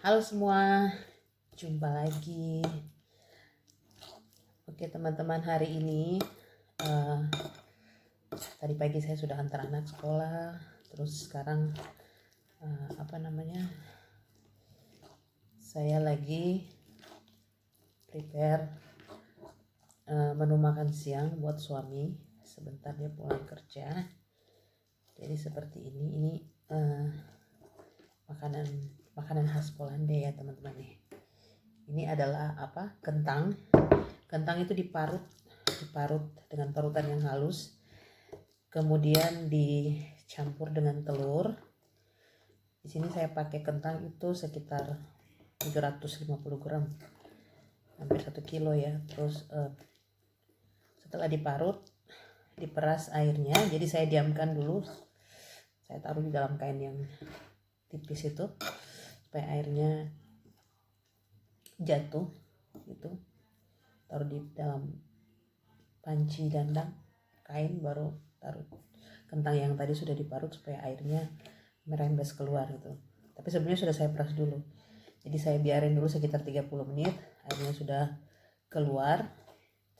Halo semua, jumpa lagi. Oke teman-teman, hari ini tadi pagi saya sudah antar anak sekolah. Terus sekarang saya lagi prepare menu makan siang buat suami. Sebentar dia pulang kerja. Jadi seperti ini makanan khas Polandia ya teman-teman nih. Ini adalah kentang. Kentang itu diparut dengan parutan yang halus. Kemudian dicampur dengan telur. Di sini saya pakai kentang itu sekitar 750 gram. Hampir 1 kilo ya. Terus setelah diparut, diperas airnya. Jadi saya diamkan dulu. Saya taruh di dalam kain yang tipis itu supaya airnya jatuh gitu. Taruh di dalam panci dandang kain, baru taruh kentang yang tadi sudah diparut supaya airnya merembes keluar gitu. Tapi sebenarnya sudah saya peras dulu. Jadi saya biarin dulu sekitar 30 menit, airnya sudah keluar,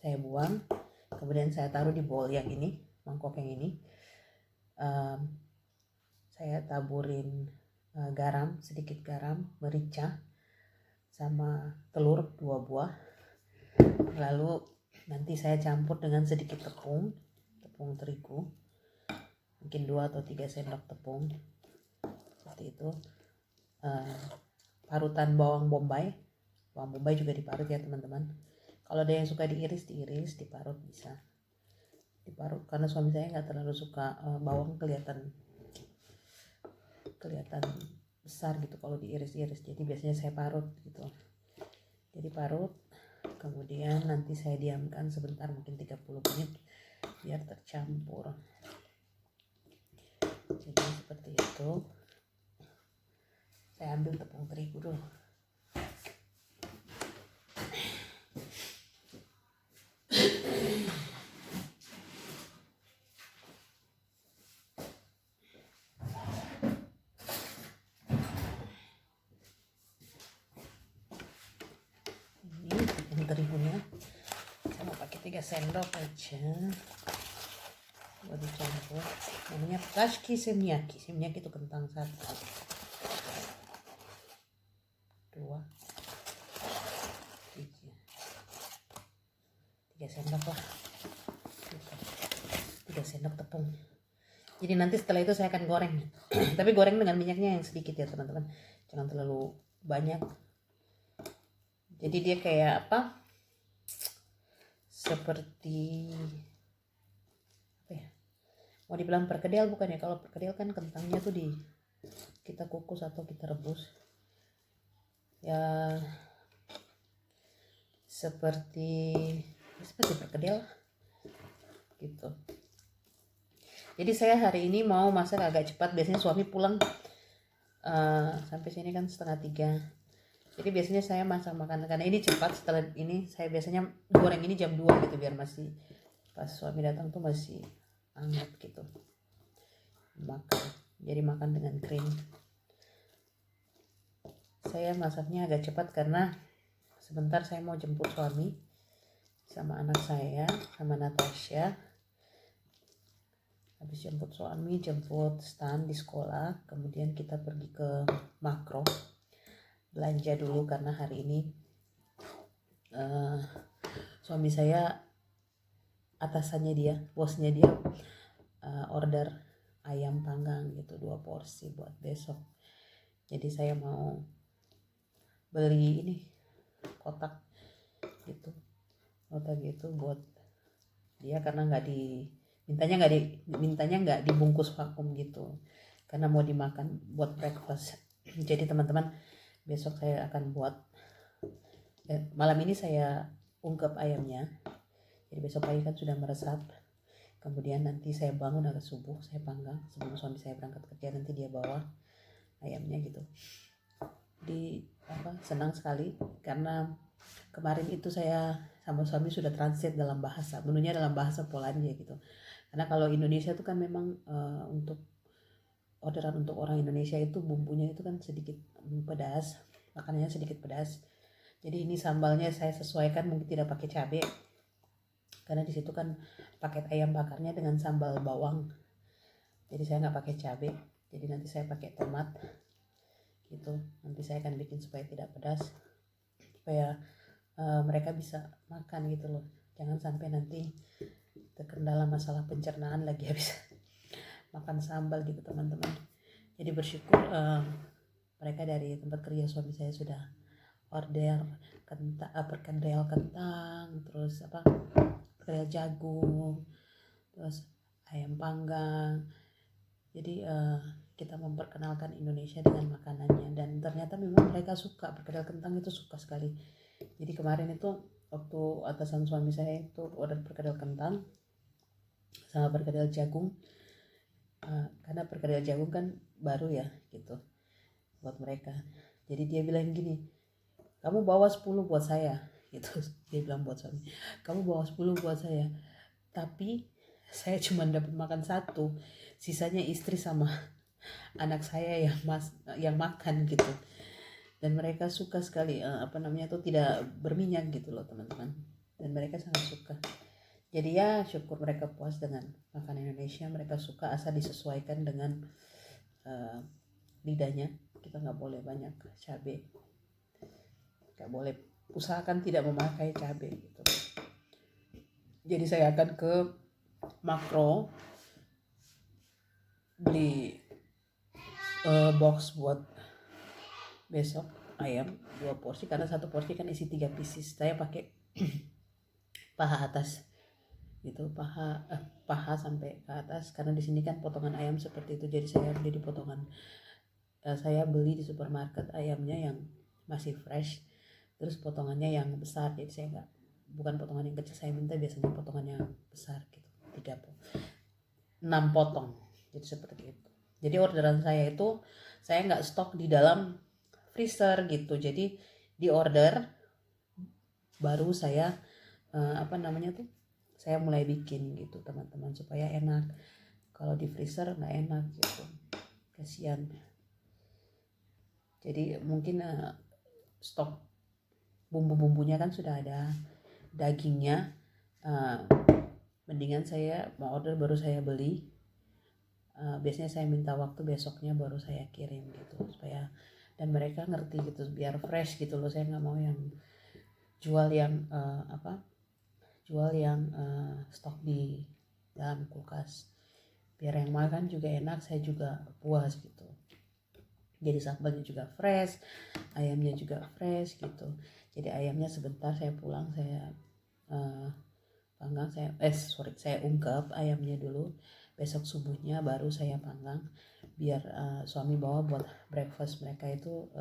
saya buang. Kemudian saya taruh di bowl yang ini, mangkok yang ini. Saya taburin sedikit garam, merica, sama telur 2 buah. Lalu nanti saya campur dengan sedikit tepung terigu, mungkin 2 atau 3 sendok tepung seperti itu. Parutan bawang bombay juga diparut ya teman-teman. Kalau ada yang suka diiris, diparut bisa diparut, karena suami saya nggak terlalu suka bawang kelihatan besar gitu kalau diiris-iris, jadi biasanya saya parut gitu. Jadi parut, kemudian nanti saya diamkan sebentar, mungkin 30 menit biar tercampur. Jadi seperti itu. Saya ambil tepung terigu dulu. Terigunya saya mau pakai 3 sendok aja buat dicampur. Namanya ptashki semyaki itu kentang 1, 2, 3 sendok lah, 3 sendok tepung. Jadi nanti setelah itu saya akan goreng tapi goreng dengan minyaknya yang sedikit ya teman-teman, jangan terlalu banyak. Jadi dia kayak seperti mau dibilang perkedel bukan ya. Kalau perkedel kan kentangnya tuh kita kukus atau kita rebus ya, seperti perkedel gitu. Jadi saya hari ini mau masak agak cepat. Biasanya suami pulang sampai sini kan 2:30. Jadi biasanya saya masak makan karena ini cepat. Setelah ini saya biasanya goreng ini jam 2 gitu, biar masih pas suami datang tuh masih hangat gitu. Jadi makan dengan krim. Saya masaknya agak cepat karena sebentar saya mau jemput suami sama anak saya, sama Natasha. Habis jemput suami, jemput Stan di sekolah, kemudian kita pergi ke Makro belanja dulu, karena hari ini suami saya, atasannya dia, bosnya dia order ayam panggang gitu 2 porsi buat besok. Jadi saya mau beli ini kotak gitu buat dia, karena mintanya nggak dibungkus vakum gitu, karena mau dimakan buat breakfast. Jadi teman-teman, besok saya akan buat malam ini saya ungkep ayamnya. Jadi besok pagi kan sudah meresap. Kemudian nanti saya bangun agak subuh, saya panggang sebelum suami saya berangkat kerja. Nanti dia bawa ayamnya gitu. Senang sekali karena kemarin itu saya sama suami sudah translate dalam bahasa, menunya dalam bahasa Polandia gitu. Karena kalau Indonesia itu kan memang untuk orderan untuk orang Indonesia itu bumbunya itu kan sedikit pedas. makanannya sedikit pedas. Jadi ini sambalnya saya sesuaikan, mungkin tidak pakai cabai karena di situ kan paket ayam bakarnya dengan sambal bawang, jadi saya nggak pakai cabai. Jadi nanti saya pakai tomat gitu, nanti saya akan bikin supaya tidak pedas, supaya mereka bisa makan gitu loh. Jangan sampai nanti terkendala masalah pencernaan lagi habis makan sambal gitu teman-teman. Jadi bersyukur mereka dari tempat kerja suami saya sudah order perkedel kentang, terus perkedel jagung, terus ayam panggang. Jadi kita memperkenalkan Indonesia dengan makanannya, dan ternyata memang mereka suka perkedel kentang, itu suka sekali. Jadi kemarin itu waktu atasan suami saya itu order perkedel kentang sama perkedel jagung, karena perkedel jagung kan baru ya gitu buat mereka. Jadi dia bilang gini, kamu bawa 10 buat saya gitu. Dia bilang buat suami, kamu bawa 10 buat saya, tapi saya cuma dapat makan 1, sisanya istri sama anak saya yang makan gitu. Dan mereka suka sekali tuh tidak berminyak gitu loh teman-teman, dan mereka sangat suka. Jadi ya syukur mereka puas dengan makanan Indonesia, mereka suka asal disesuaikan dengan lidahnya. Kita nggak boleh banyak cabai, nggak boleh, usahakan tidak memakai cabai gitu. Jadi saya akan ke Makro beli box buat besok ayam 2 porsi, karena 1 porsi kan isi 3 pieces. Saya pakai paha atas gitu, paha sampai ke atas, karena di sini kan potongan ayam seperti itu. Jadi saya beli di supermarket ayamnya yang masih fresh, terus potongannya yang besar. Jadi saya bukan potongan yang kecil, saya minta biasanya potongan yang besar gitu, 6 potong, jadi seperti itu. Jadi orderan saya itu saya nggak stok di dalam freezer gitu, jadi di order baru saya saya mulai bikin gitu teman-teman, supaya enak. Kalau di freezer nggak enak gitu, kasihan. Jadi mungkin stok bumbu-bumbunya kan sudah ada, dagingnya mendingan saya mau order baru saya beli. Biasanya saya minta waktu besoknya baru saya kirim gitu, supaya dan mereka ngerti gitu, biar fresh gitu loh. Saya nggak mau yang jual yang stok di dalam kulkas. Biar yang makan juga enak, saya juga puas gitu. Jadi sambalnya juga fresh, ayamnya juga fresh gitu. Jadi ayamnya sebentar saya pulang saya panggang, saya ungkep ayamnya dulu. Besok subuhnya baru saya panggang, biar suami bawa buat breakfast mereka itu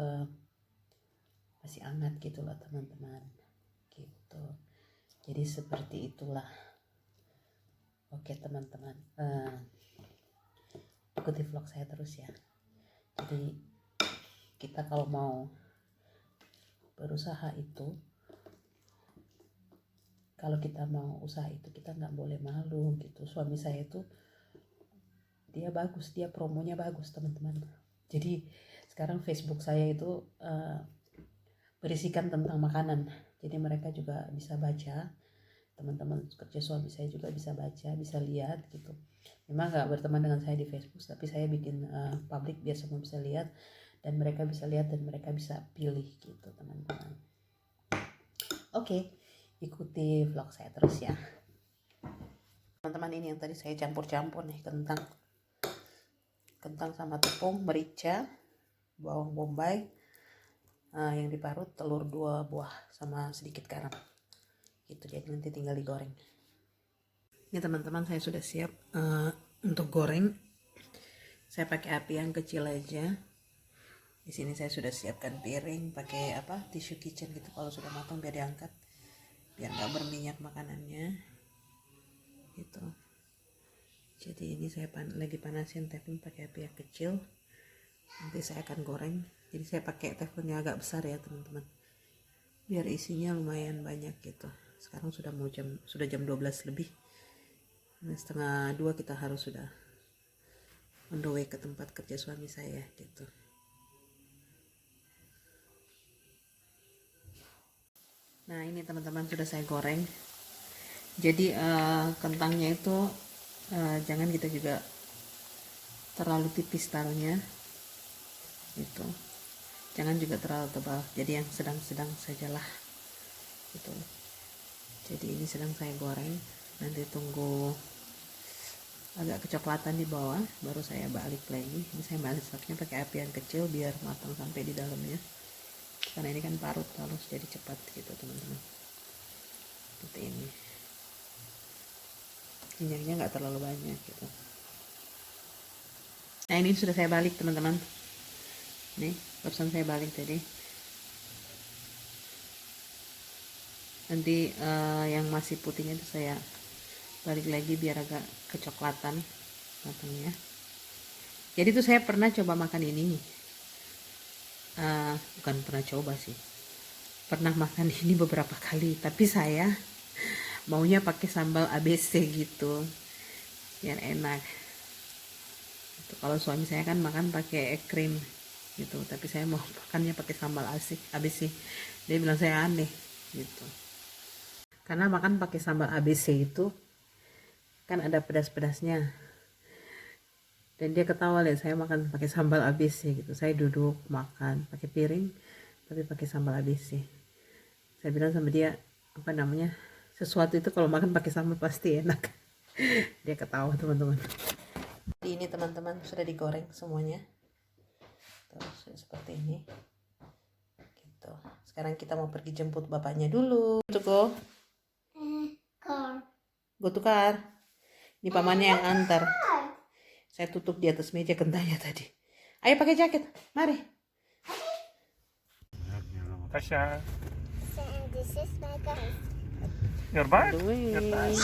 masih hangat gitu loh teman-teman gitu. Jadi seperti itulah. Oke teman-teman, ikuti vlog saya terus ya. Jadi kita kalau mau berusaha itu, kalau kita mau usaha itu kita nggak boleh malu gitu. Suami saya itu dia bagus, dia promonya bagus teman-teman. Jadi sekarang Facebook saya itu berisikan tentang makanan, jadi mereka juga bisa baca. Teman-teman kerja suami saya juga bisa baca, bisa lihat gitu. Memang nggak berteman dengan saya di Facebook, tapi saya bikin publik biar semua bisa lihat, dan mereka bisa lihat dan mereka bisa pilih gitu teman-teman. Oke, ikuti vlog saya terus ya teman-teman. Ini yang tadi saya campur-campur nih, kentang sama tepung, merica, bawang bombay yang diparut, telur 2 buah sama sedikit garam gitu. Jadi nanti tinggal digoreng. Ini teman-teman saya sudah siap untuk goreng. Saya pakai api yang kecil aja. Di sini saya sudah siapkan piring, pakai tisu kitchen gitu, kalau sudah matang biar diangkat, biar nggak berminyak makanannya gitu. Jadi ini saya lagi panasin teflon pakai api yang kecil. Nanti saya akan goreng. Jadi saya pakai teflonnya agak besar ya teman-teman, biar isinya lumayan banyak gitu. Sekarang sudah jam 12 lebih. Nah, 1:30 kita harus sudah on the way ke tempat kerja suami saya gitu. Nah ini teman-teman sudah saya goreng. Jadi kentangnya itu jangan kita juga terlalu tipis taruhnya, gitu. Jangan juga terlalu tebal. Jadi yang sedang-sedang sajalah, gitu. Jadi ini sedang saya goreng. Nanti tunggu agak kecoklatan di bawah, baru saya balik lagi. Ini saya masaknya pakai api yang kecil biar matang sampai di dalamnya. Karena ini kan parut halus, jadi cepat gitu teman-teman. Seperti ini. Minyaknya nggak terlalu banyak gitu. Nah ini sudah saya balik teman-teman. Nih, barusan saya balik tadi. Nanti yang masih putihnya itu saya balik lagi biar agak kecoklatan matangnya. Jadi tuh saya pernah coba makan ini, bukan pernah coba sih, pernah makan ini beberapa kali, tapi saya maunya pakai sambal ABC gitu biar enak gitu. Kalau suami saya kan makan pakai krim gitu, tapi saya mau makannya pakai sambal ABC. Dia bilang saya aneh gitu, karena makan pakai sambal ABC itu kan ada pedas-pedasnya, dan dia ketawa lihat saya makan pakai sambal ABC gitu. Saya duduk makan pakai piring tapi pakai sambal ABC. Saya bilang sama dia, apa namanya, sesuatu itu kalau makan pakai sambal pasti enak. Dia ketawa teman-teman. Ini teman-teman sudah digoreng semuanya, terus seperti ini gitu. Sekarang kita mau pergi jemput bapaknya dulu. Go to car. Ini pamannya yang antar. Saya tutup di atas meja kentangnya tadi. Ayo pakai jaket, mari. Tasha. This is my guys. Your bag? Your bag?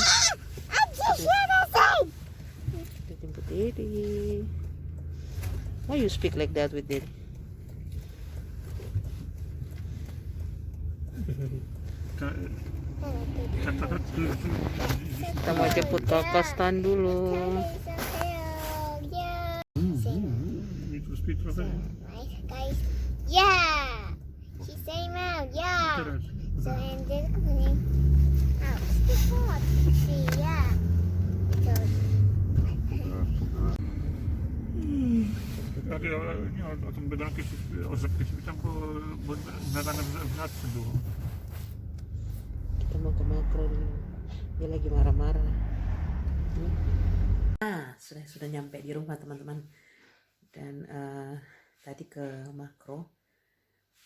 Kita jemput Didi. Why you speak like that with Didi? Kita mau jemput kakak Stan dulu. Guys, yeah. She say meow, yeah. So and then now speak what? See, yeah. Kita mau ke makro dulu. Dia lagi marah-marah. Sudah nyampe di rumah teman-teman. Dan tadi ke makro.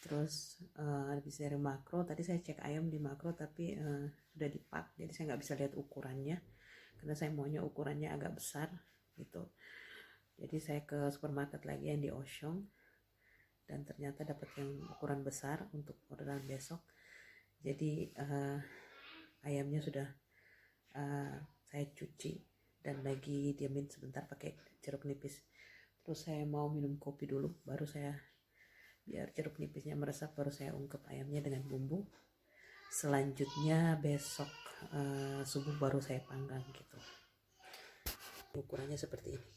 Terus habis dari makro, tadi saya cek ayam di makro tapi sudah dipak, jadi saya nggak bisa lihat ukurannya karena saya maunya ukurannya agak besar gitu. Jadi saya ke supermarket lagi yang di Auchan dan ternyata dapat yang ukuran besar untuk orderan besok. Jadi ayamnya sudah saya cuci dan lagi diamin sebentar pakai jeruk nipis. Terus saya mau minum kopi dulu, baru saya, biar jeruk nipisnya meresap, baru saya ungkep ayamnya dengan bumbu. Selanjutnya besok subuh baru saya panggang gitu. Ukurannya seperti ini.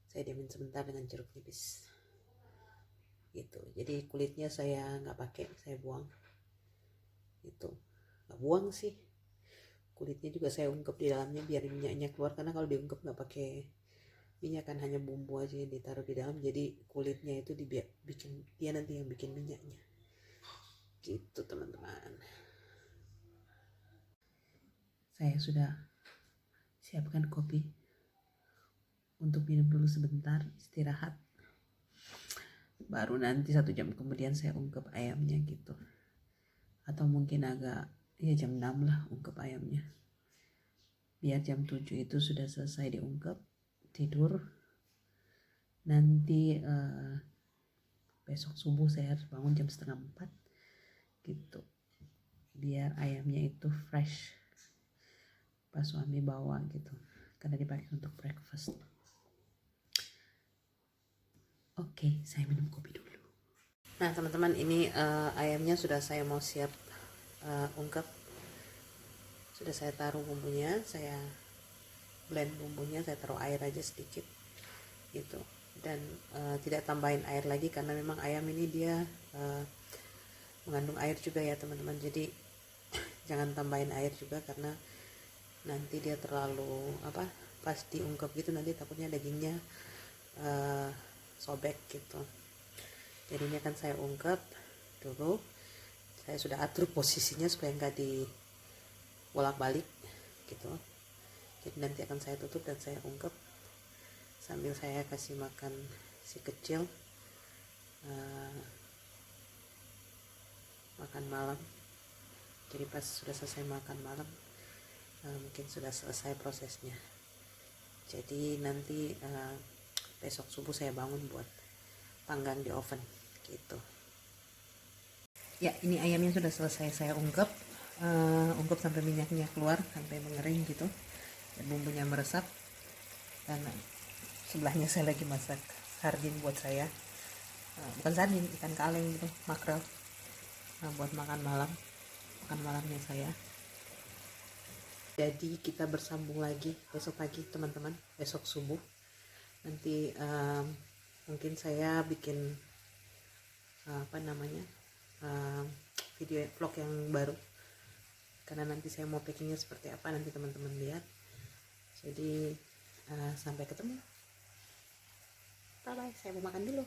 Saya diamin sebentar dengan jeruk nipis gitu. Jadi kulitnya saya nggak pakai, saya buang gitu. Nggak buang sih, kulitnya juga saya ungkep di dalamnya biar minyaknya keluar, karena kalau diungkep nggak pakai minyak kan hanya bumbu aja yang ditaruh di dalam, jadi kulitnya itu bikin dia nanti yang bikin minyaknya gitu teman-teman. Saya sudah siapkan kopi untuk minum dulu sebentar, istirahat, baru nanti 1 jam kemudian saya ungkep ayamnya gitu, atau mungkin agak ya jam 6 lah ungkep ayamnya, biar jam 7 itu sudah selesai diungkep, tidur. Nanti besok subuh saya harus bangun jam 3:30 gitu, biar ayamnya itu fresh pas suami bawa gitu, karena dipakai untuk breakfast. Oke, saya minum kopi dulu. Nah teman-teman, ini ayamnya sudah saya mau siap ungkep. Sudah saya taruh bumbunya, saya blend bumbunya, saya taruh air aja sedikit gitu, dan tidak tambahin air lagi karena memang ayam ini dia mengandung air juga ya teman-teman, jadi jangan tambahin air juga karena nanti dia terlalu pas diungkep gitu nanti takutnya dagingnya sobek gitu. Jadi ini akan saya ungkep dulu, saya sudah atur posisinya supaya nggak dibolak-balik gitu. Jadi nanti akan saya tutup dan saya ungkep sambil saya kasih makan si kecil makan malam. Jadi pas sudah selesai makan malam mungkin sudah selesai prosesnya. Jadi nanti besok subuh saya bangun buat panggang di oven gitu. Ya, ini ayamnya sudah selesai saya ungkep sampai minyaknya keluar, sampai mengering gitu dan bumbunya meresap. Dan sebelahnya saya lagi masak sardin buat saya, bukan sardin, ikan kaleng gitu, makrel, buat makan malamnya saya. Jadi kita bersambung lagi besok pagi teman-teman, besok subuh nanti mungkin saya bikin video vlog yang baru, karena nanti saya mau packingnya seperti apa nanti teman-teman lihat. Jadi sampai ketemu, bye bye, saya mau makan dulu.